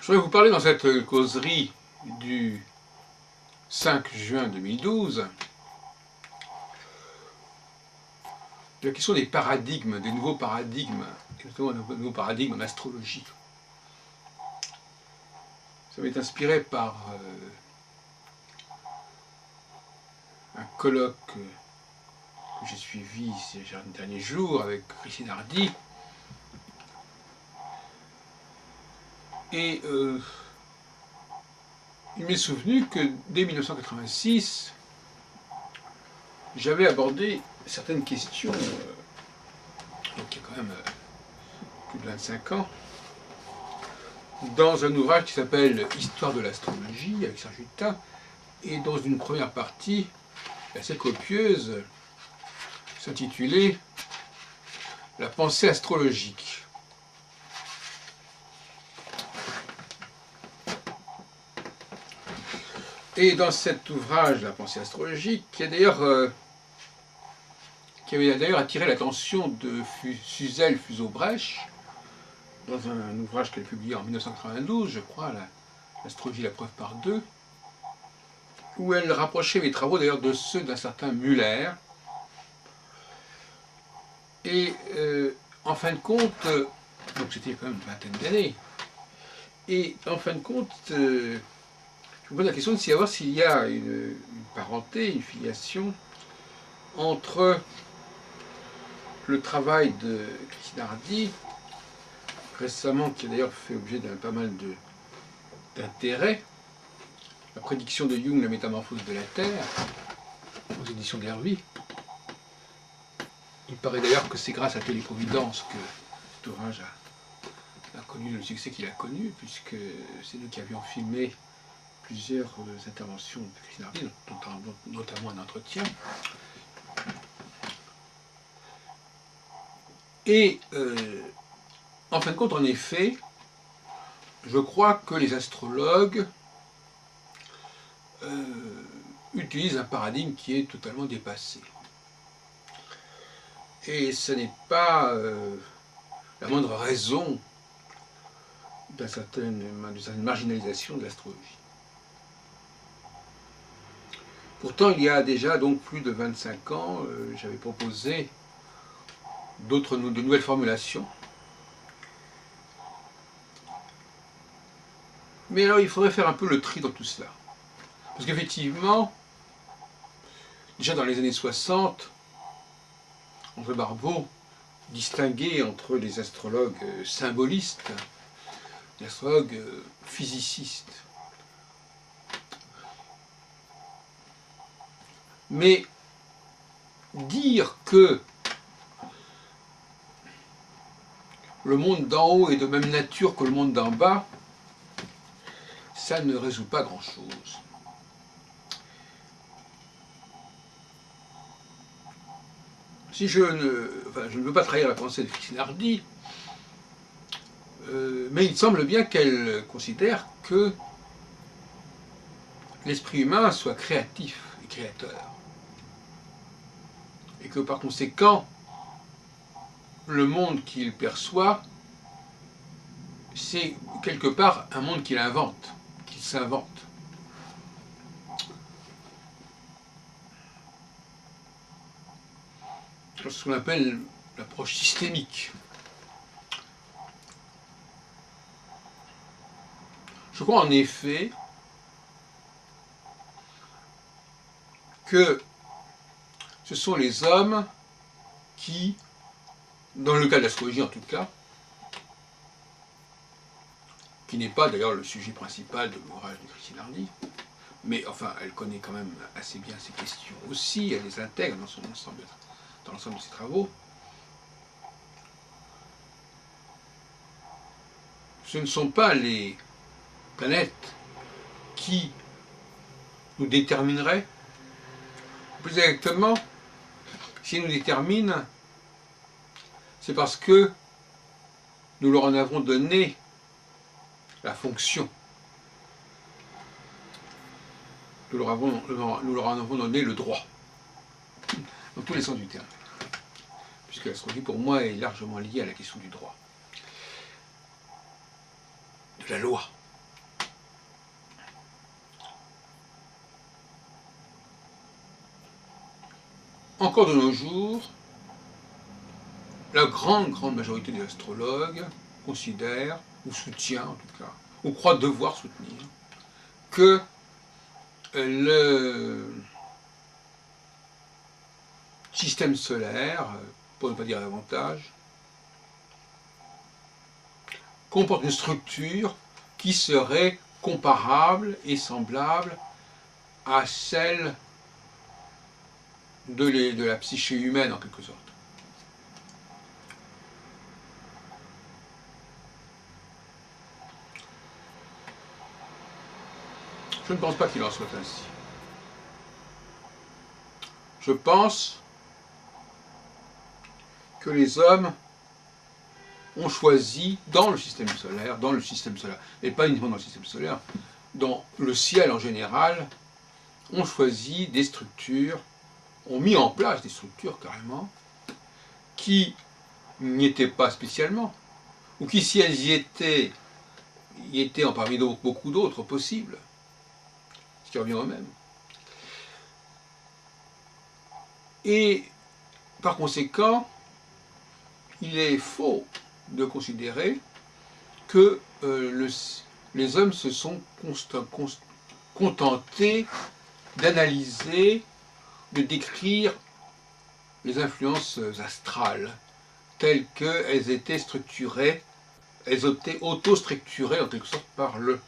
Je voudrais vous parler dans cette causerie du 5 juin 2012 de la question des paradigmes, des nouveaux paradigmes, et notamment un nouveau paradigme en astrologie. Ça m'est inspiré par un colloque que j'ai suivi ces derniers jours avec Christine Hardy. Et il m'est souvenu que dès 1986, j'avais abordé certaines questions, donc il y a quand même plus de 25 ans, dans un ouvrage qui s'appelle Histoire de l'astrologie avec Serge Hutin, et dans une première partie assez copieuse, s'intitulait La pensée astrologique. Et dans cet ouvrage, La pensée astrologique, qui avait d'ailleurs attiré l'attention de Suzel Fuseau-Brèche, dans un ouvrage qu'elle a publié en 1992, je crois, L'astrologie, la preuve par deux, où elle rapprochait mes travaux d'ailleurs de ceux d'un certain Muller. Et en fin de compte, donc c'était quand même une vingtaine d'années, et en fin de compte, je me pose la question de savoir s'il y a une parenté, une filiation entre le travail de Christine Hardy, récemment, qui a d'ailleurs fait objet d'un pas mal d'intérêt, la prédiction de Jung, la métamorphose de la Terre, aux éditions d'Hervy. Il paraît d'ailleurs que c'est grâce à Téléprovidence que cet ouvrage a connu le succès qu'il a connu, puisque c'est nous qui avions filmé plusieurs interventions de Christine Hardy, notamment un entretien. Et en fin de compte, en effet, je crois que les astrologues utilisent un paradigme qui est totalement dépassé. Et ce n'est pas la moindre raison d'une certaine marginalisation de l'astrologie. Pourtant, il y a déjà donc plus de 25 ans, j'avais proposé de nouvelles formulations. Mais alors, il faudrait faire un peu le tri dans tout cela. Parce qu'effectivement, déjà dans les années 60, André Barbeau distinguait entre les astrologues symbolistes et les astrologues physicistes. Mais dire que le monde d'en haut est de même nature que le monde d'en bas, ça ne résout pas grand-chose. Si je ne veux pas trahir la pensée de Christine Hardy, mais il semble bien qu'elle considère que l'esprit humain soit créatif et créateur. Et que par conséquent, le monde qu'il perçoit, c'est quelque part un monde qu'il invente, qu'il s'invente. C'est ce qu'on appelle l'approche systémique. Je crois en effet que ce sont les hommes qui, dans le cas de l'astrologie en tout cas, qui n'est pas d'ailleurs le sujet principal de l'ouvrage de Christine Hardy, mais enfin elle connaît quand même assez bien ces questions aussi, elle les intègre dans l'ensemble de ses travaux. Ce ne sont pas les planètes qui nous détermineraient, plus exactement, si elles nous déterminent, c'est parce que nous leur en avons donné la fonction. Nous leur en avons donné le droit, dans tous les sens du terme. Puisque l'astrologie, pour moi, est largement liée à la question du droit, de la loi. encore de nos jours, la grande majorité des astrologues considèrent, ou soutient en tout cas, ou croient devoir soutenir, que le système solaire, pour ne pas dire davantage, comporte une structure qui serait comparable et semblable à celle de la psyché humaine en quelque sorte. Je ne pense pas qu'il en soit ainsi. Je pense que les hommes ont choisi dans le système solaire, et pas uniquement dans le système solaire, dans le ciel en général, ont choisi des structures, ont mis en place des structures carrément, qui n'y étaient pas spécialement, ou qui si elles y étaient en parmi beaucoup d'autres possibles, ce qui revient au même. Et par conséquent, il est faux de considérer que les hommes se sont contentés d'analyser, de décrire les influences astrales telles qu'elles étaient structurées, elles étaient auto-structurées en quelque sorte par le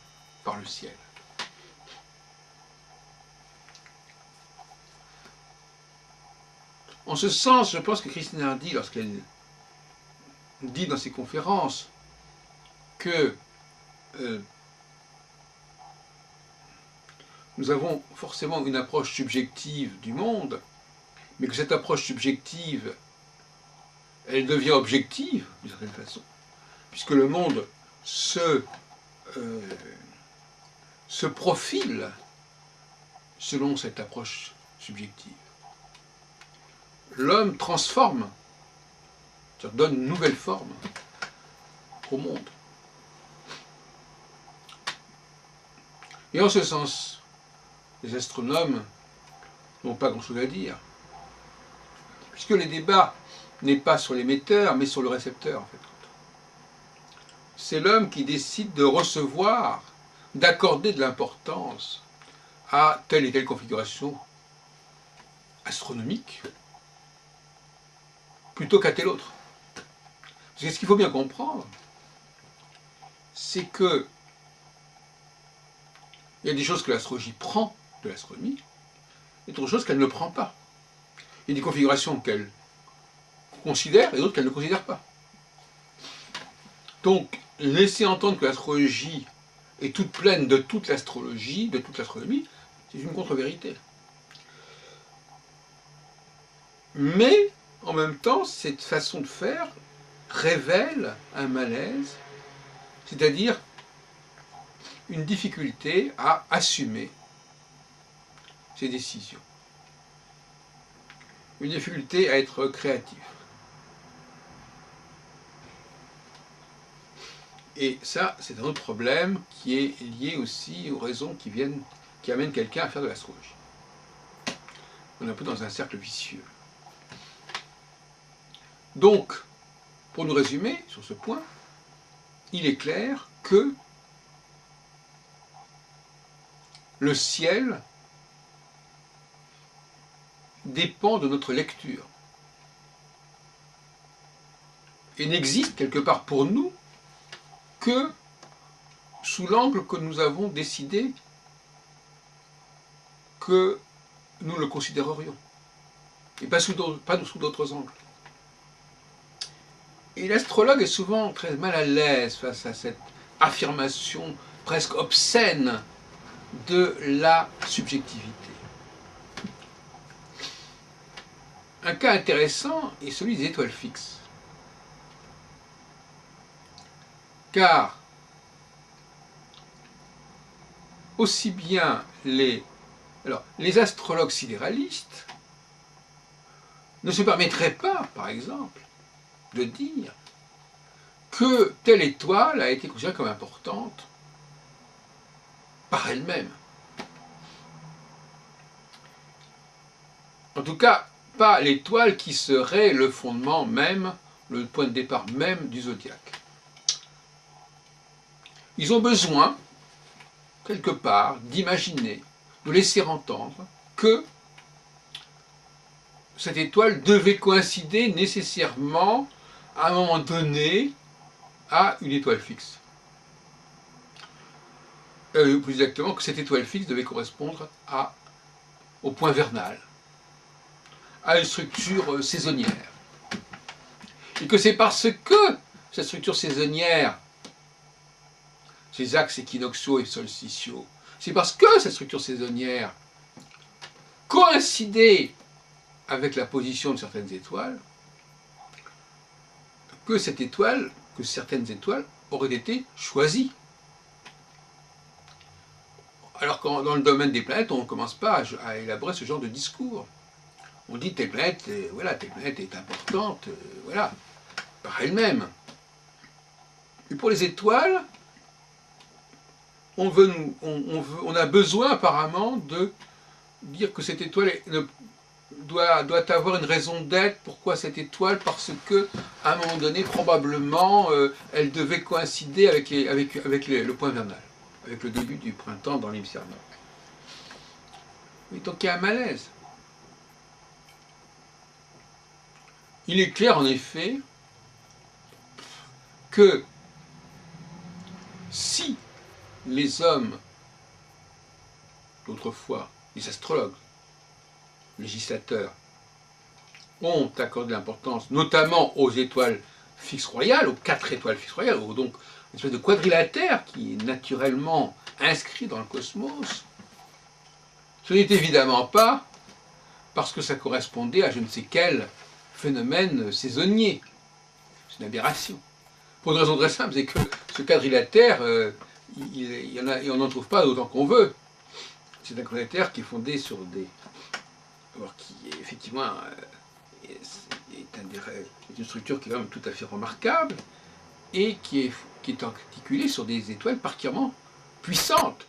ciel. En ce sens, je pense que Christine Hardy, lorsqu'elle dit dans ses conférences que nous avons forcément une approche subjective du monde, mais que cette approche subjective, elle devient objective, d'une certaine façon, puisque le monde se profile selon cette approche subjective. L'homme transforme, c'est-à-dire donne une nouvelle forme au monde. Et en ce sens, les astronomes n'ont pas grand-chose à dire, puisque le débat n'est pas sur l'émetteur, mais sur le récepteur, en fait. C'est l'homme qui décide de recevoir, d'accorder de l'importance à telle et telle configuration astronomique, plutôt qu'à telle autre. Parce que ce qu'il faut bien comprendre, c'est que il y a des choses que l'astrologie prend de l'astronomie, et d'autres choses qu'elle ne prend pas. Il y a des configurations qu'elle considère et d'autres qu'elle ne considère pas. Donc, laisser entendre que l'astrologie est toute pleine de toute l'astrologie, de toute l'astronomie, c'est une contre-vérité. Mais, en même temps, cette façon de faire révèle un malaise, c'est-à-dire une difficulté à assumer ses décisions, une difficulté à être créatif. Et ça, c'est un autre problème qui est lié aussi aux raisons qui amènent quelqu'un à faire de l'astrologie. On est un peu dans un cercle vicieux. Donc, pour nous résumer sur ce point, il est clair que le ciel dépend de notre lecture et n'existe quelque part pour nous que sous l'angle que nous avons décidé que nous le considérerions, et pas sous d'autres angles. Et l'astrologue est souvent très mal à l'aise face à cette affirmation presque obscène de la subjectivité. Un cas intéressant est celui des étoiles fixes. Car aussi bien les astrologues sidéralistes ne se permettraient pas, par exemple, de dire que telle étoile a été considérée comme importante par elle-même. En tout cas, pas l'étoile qui serait le fondement même, le point de départ même du zodiaque. Ils ont besoin, quelque part, d'imaginer, de laisser entendre que cette étoile devait coïncider nécessairement, à un moment donné, à une étoile fixe. Plus exactement, que cette étoile fixe devait correspondre au point vernal, à une structure saisonnière. Et que c'est parce que cette structure saisonnière, ces axes équinoxiaux et solsticiaux, c'est parce que cette structure saisonnière coïncidait avec la position de certaines étoiles, que certaines étoiles auraient été choisies. Alors que dans le domaine des planètes, on ne commence pas à élaborer ce genre de discours. On dit telle planète, voilà, telle planète est importante, voilà, par elle-même. Et pour les étoiles, on a besoin apparemment de dire que cette étoile doit avoir une raison d'être. Pourquoi cette étoile? Parce que à un moment donné, probablement, elle devait coïncider avec le point vernal, avec le début du printemps dans l'hémisphère nord. Et donc il y a un malaise. Il est clair en effet que si les hommes d'autrefois, les astrologues, législateurs, ont accordé l'importance notamment aux étoiles fixes royales, aux 4 étoiles fixes royales, donc une espèce de quadrilatère qui est naturellement inscrit dans le cosmos, ce n'est évidemment pas parce que ça correspondait à je ne sais quel phénomène saisonnier. C'est une aberration. Pour une raison très simple, c'est que ce quadrilatère, on n'en trouve pas autant qu'on veut. C'est un quadrilatère qui est fondé sur des... Alors qui est effectivement est une structure qui est quand même tout à fait remarquable et qui est articulée sur des étoiles particulièrement puissantes.